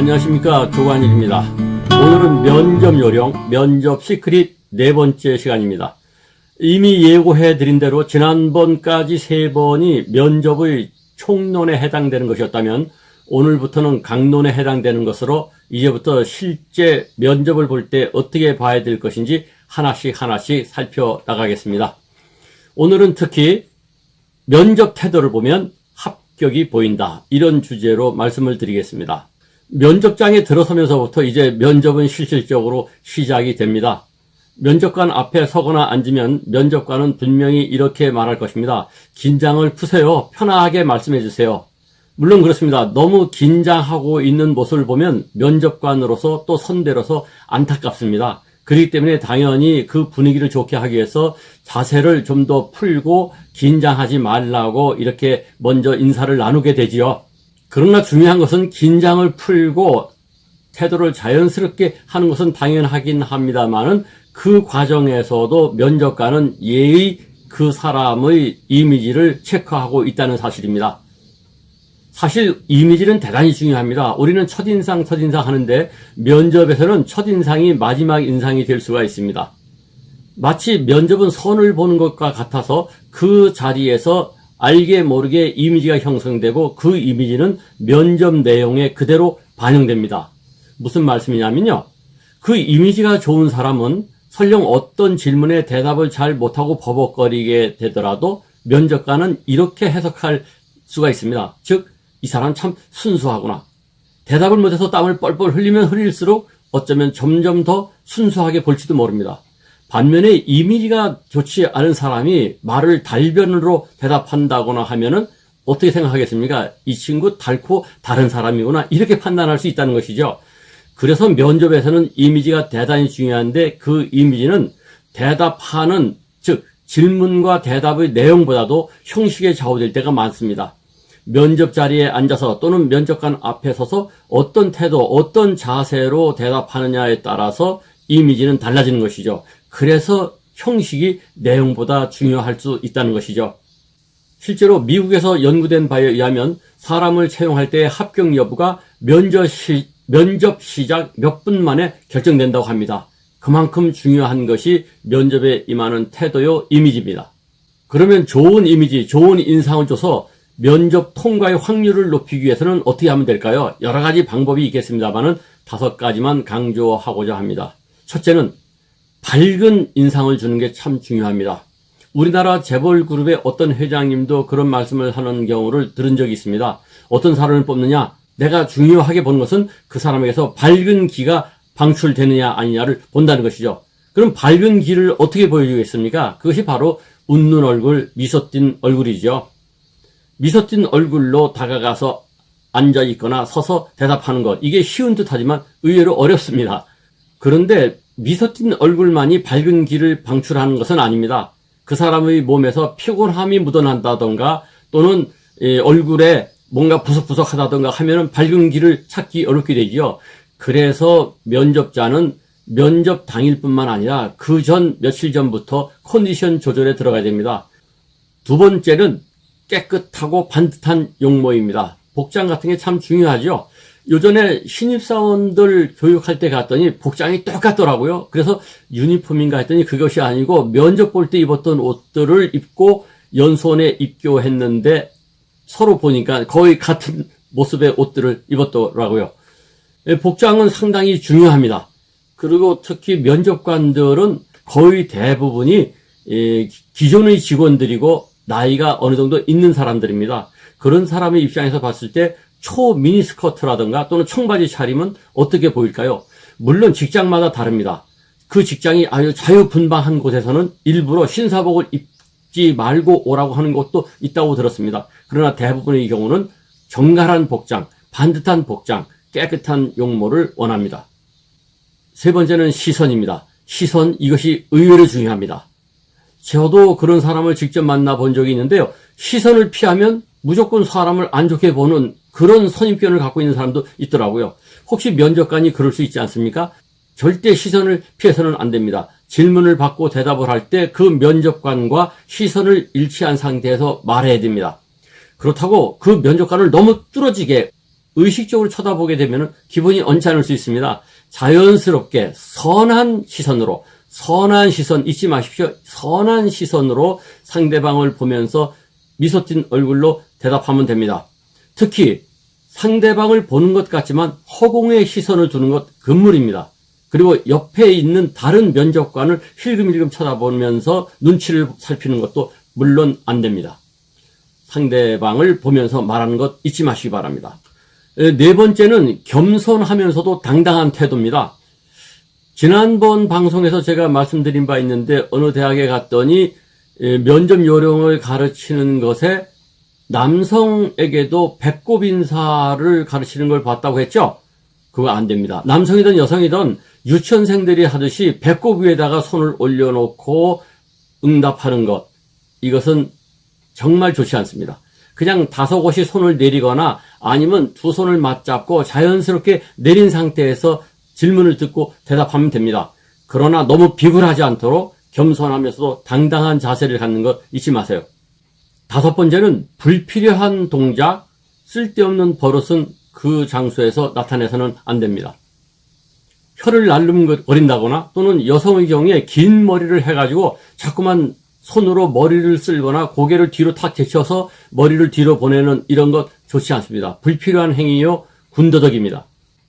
안녕하십니까, 조관일입니다. 오늘은 면접 요령, 면접 시크릿 네 번째 시간입니다. 이미 예고해 드린 대로 지난번까지 세 번이 면접의 총론에 해당되는 것이었다면 오늘부터는 강론에 해당되는 것으로 이제부터 실제 면접을 볼 때 어떻게 봐야 될 것인지 하나씩 살펴나가겠습니다. 오늘은 특히 면접 태도를 보면 합격이 보인다, 이런 주제로 말씀을 드리겠습니다. 면접장에 들어서면서부터 이제 면접은 실질적으로 시작이 됩니다. 면접관 앞에 서거나 앉으면 면접관은 분명히 이렇게 말할 것입니다. 긴장을 푸세요. 편하게 말씀해 주세요. 물론 그렇습니다. 너무 긴장하고 있는 모습을 보면 면접관으로서 또 선배로서 안타깝습니다. 그렇기 때문에 당연히 그 분위기를 좋게 하기 위해서 자세를 좀 더 풀고 긴장하지 말라고 이렇게 먼저 인사를 나누게 되지요. 그러나 중요한 것은 긴장을 풀고 태도를 자연스럽게 하는 것은 당연하긴 합니다만은 그 과정에서도 면접관은 예의 그 사람의 이미지를 체크하고 있다는 사실입니다. 사실 이미지는 대단히 중요합니다. 우리는 첫인상 하는데 면접에서는 첫인상이 마지막 인상이 될 수가 있습니다. 마치 면접은 선을 보는 것과 같아서 그 자리에서 알게 모르게 이미지가 형성되고 그 이미지는 면접 내용에 그대로 반영됩니다. 무슨 말씀이냐면요, 그 이미지가 좋은 사람은 설령 어떤 질문에 대답을 잘 못하고 버벅거리게 되더라도 면접관은 이렇게 해석할 수가 있습니다. 즉, 이 사람 참 순수하구나. 대답을 못해서 땀을 뻘뻘 흘리면 흘릴수록 어쩌면 점점 더 순수하게 볼지도 모릅니다. 반면에 이미지가 좋지 않은 사람이 말을 달변으로 대답한다거나 하면은 어떻게 생각하겠습니까? 이 친구 달고 다른 사람이구나, 이렇게 판단할 수 있다는 것이죠. 그래서 면접에서는 이미지가 대단히 중요한데 그 이미지는 대답하는, 즉 질문과 대답의 내용보다도 형식에 좌우될 때가 많습니다. 면접 자리에 앉아서 또는 면접관 앞에 서서 어떤 태도, 어떤 자세로 대답하느냐에 따라서 이미지는 달라지는 것이죠. 그래서 형식이 내용보다 중요할 수 있다는 것이죠. 실제로 미국에서 연구된 바에 의하면 사람을 채용할 때의 합격 여부가 면접 시작 몇 분 만에 결정된다고 합니다. 그만큼 중요한 것이 면접에 임하는 태도요, 이미지입니다. 그러면 좋은 이미지, 좋은 인상을 줘서 면접 통과의 확률을 높이기 위해서는 어떻게 하면 될까요? 여러 가지 방법이 있겠습니다만은 5가지만 강조하고자 합니다. 첫째는 밝은 인상을 주는 게 참 중요합니다. 우리나라 재벌그룹의 어떤 회장님도 그런 말씀을 하는 경우를 들은 적이 있습니다. 어떤 사람을 뽑느냐, 내가 중요하게 보는 것은 그 사람에게서 밝은 기가 방출되느냐 아니냐를 본다는 것이죠. 그럼 밝은 기를 어떻게 보여주겠습니까? 그것이 바로 웃는 얼굴, 미소 띤 얼굴이죠. 미소 띤 얼굴로 다가가서 앉아 있거나 서서 대답하는 것, 이게 쉬운 듯하지만 의외로 어렵습니다. 그런데 미소 띤 얼굴만이 밝은 기를 방출하는 것은 아닙니다. 그 사람의 몸에서 피곤함이 묻어난다던가 또는 얼굴에 뭔가 부석부석하다던가 하면은 밝은 기를 찾기 어렵게 되지요. 그래서 면접자는 면접 당일뿐만 아니라 그 전 며칠 전부터 컨디션 조절에 들어가야 됩니다. 두 번째는 깨끗하고 반듯한 용모입니다. 복장 같은 게 참 중요하죠. 요전에 신입사원들 교육할 때 갔더니 복장이 똑같더라고요. 그래서 유니폼인가 했더니 그것이 아니고 면접 볼 때 입었던 옷들을 입고 연수원에 입교했는데 서로 보니까 거의 같은 모습의 옷들을 입었더라고요. 복장은 상당히 중요합니다. 그리고 특히 면접관들은 거의 대부분이 기존의 직원들이고 나이가 어느 정도 있는 사람들입니다. 그런 사람의 입장에서 봤을 때 초미니스커트라든가 또는 청바지 차림은 어떻게 보일까요? 물론 직장마다 다릅니다. 그 직장이 아주 자유분방한 곳에서는 일부러 신사복을 입지 말고 오라고 하는 곳도 있다고 들었습니다. 그러나 대부분의 경우는 정갈한 복장, 반듯한 복장, 깨끗한 용모를 원합니다. 세 번째는 시선입니다. 시선, 이것이 의외로 중요합니다. 저도 그런 사람을 직접 만나본 적이 있는데요. 시선을 피하면 무조건 사람을 안 좋게 보는 그런 선입견을 갖고 있는 사람도 있더라고요. 혹시 면접관이 그럴 수 있지 않습니까? 절대 시선을 피해서는 안 됩니다. 질문을 받고 대답을 할 때 그 면접관과 시선을 일치한 상태에서 말해야 됩니다. 그렇다고 그 면접관을 너무 뚫어지게 의식적으로 쳐다보게 되면 기분이 언짢을 수 있습니다. 자연스럽게 선한 시선으로, 선한 시선 잊지 마십시오. 선한 시선으로 상대방을 보면서 미소 띤 얼굴로 대답하면 됩니다. 특히 상대방을 보는 것 같지만 허공에 시선을 두는 것 금물입니다. 그리고 옆에 있는 다른 면접관을 힐끔힐끔 쳐다보면서 눈치를 살피는 것도 물론 안 됩니다. 상대방을 보면서 말하는 것 잊지 마시기 바랍니다. 네 번째는 겸손하면서도 당당한 태도입니다. 지난번 방송에서 제가 말씀드린 바 있는데 어느 대학에 갔더니 면접 요령을 가르치는 것에 남성에게도 배꼽 인사를 가르치는 걸 봤다고 했죠? 그거 안 됩니다. 남성이든 여성이든 유치원생들이 하듯이 배꼽 위에다가 손을 올려놓고 응답하는 것, 이것은 정말 좋지 않습니다. 그냥 다소곳이 손을 내리거나 아니면 두 손을 맞잡고 자연스럽게 내린 상태에서 질문을 듣고 대답하면 됩니다. 그러나 너무 비굴하지 않도록 겸손하면서도 당당한 자세를 갖는 것 잊지 마세요. 다섯 번째는 불필요한 동작, 쓸데없는 버릇은 그 장소에서 나타내서는 안 됩니다. 혀를 날름거린다거나 또는 여성의 경우에 긴 머리를 해가지고 자꾸만 손으로 머리를 쓸거나 고개를 뒤로 탁 제쳐서 머리를 뒤로 보내는 이런 것 좋지 않습니다. 불필요한 행위요, 군더더기입니다.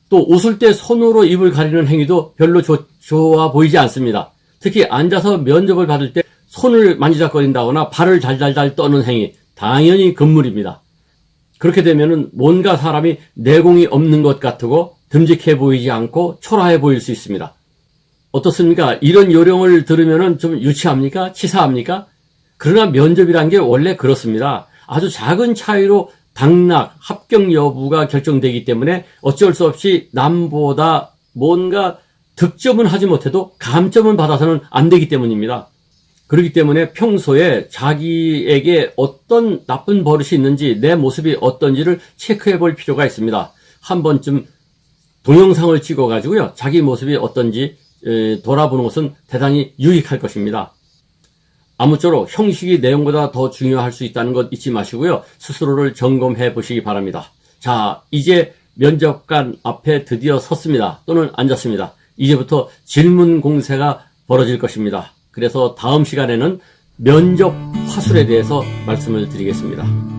또 웃을 때 손으로 입을 가리는 행위도 별로 좋아 보이지 않습니다. 특히 앉아서 면접을 받을 때 손을 만지작거린다거나 발을 달달달 떠는 행위, 당연히 금물입니다. 그렇게 되면은 뭔가 사람이 내공이 없는 것 같고 듬직해 보이지 않고 초라해 보일 수 있습니다. 어떻습니까? 이런 요령을 들으면은 좀 유치합니까? 치사합니까? 그러나 면접이란 게 원래 그렇습니다. 아주 작은 차이로 당락, 합격 여부가 결정되기 때문에 어쩔 수 없이 남보다 뭔가 득점은 하지 못해도 감점은 받아서는 안 되기 때문입니다. 그렇기 때문에 평소에 자기에게 어떤 나쁜 버릇이 있는지, 내 모습이 어떤지를 체크해 볼 필요가 있습니다. 한 번쯤 동영상을 찍어 가지고요, 자기 모습이 어떤지 돌아보는 것은 대단히 유익할 것입니다. 아무쪼록 형식이 내용보다 더 중요할 수 있다는 것 잊지 마시고요, 스스로를 점검해 보시기 바랍니다. 자, 이제 면접관 앞에 드디어 섰습니다. 또는 앉았습니다. 이제부터 질문 공세가 벌어질 것입니다. 그래서 다음 시간에는 면접 화술에 대해서 말씀을 드리겠습니다.